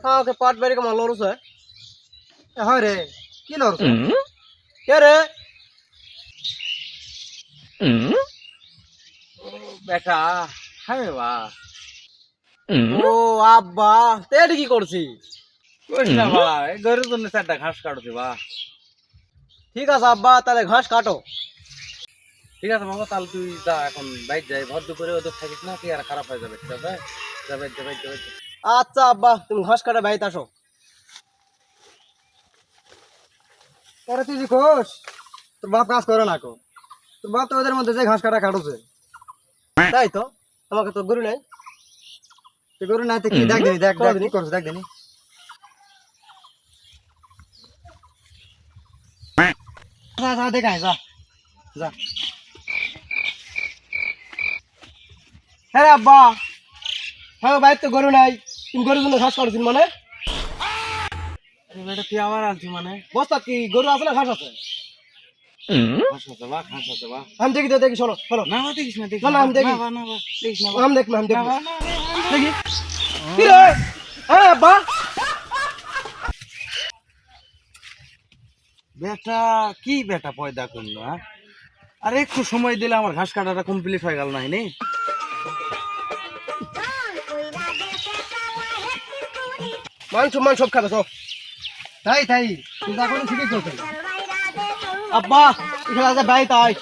খাওকে পাট বাড়ি কেমন লড়ছে হয় রে কি লড়ছে কে রে বেটা হ্যাঁ বা ও আব্বা তে এটা কি করছি কইস না বা এই গরুর জন্য চারটা ঘাস কাটছি বা ঠিক আছে আব্বা তাহলে ঘাস কাটো ঠিক আছে বাবা তাহলে তুই যা এখন বাইক যাই ভর দুপুরে ওদের থাকিস না তুই আর খারাপ হয়ে যাবে ঠিক আছে যাবে যাবে যাবে আচ্ছা আব্বা তুমি ঘাস কাটা বাড়িতে আসো পরে তুই যে কোস তোর বাপ কাজ করে না কো তোর বাপ তো ওদের মধ্যে যে ঘাস কাটা কাটছে তাই তো আমাকে তো গরু নাই তুই গরু না কি দেখ দিনি দেখ দেখ কি করছ দেখ দিনি যা যা দেখাই যা যা হ্যাঁ আব্বা হ্যাঁ বাড়িতে তো গরু নাই তুমি গরুর জন্য ঘাস কাটছিস মানে বেটা তুই আবার আনছি মানে বস্তা কি গরু আছে না ঘাস আছে ঘাস আছে বা ঘাস আছে বা আমি দেখি তো দেখি শোনো শোনো না বা দেখিস না দেখিস না, না, আমি দেখি। না বা দেখিস না আমি দেখবো আমি দেখবো না দেখি কি রে হ্যাঁ আব্বা বেটা কি বেটা পয়দা করলো হ্যাঁ আর একটু সময় দিলে আমার ঘাস কাটাটা কমপ্লিট হয়ে গেল নাই নে মাংস মাংস সব খাবে সব তাই তাই তুই যা করে ঠিকই করছিস আব্বা এখানে আছে বাড়িতে আয়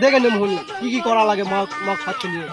দেখে নেব কি কি করা লাগে মগ মগ খাচ্ছে নিয়ে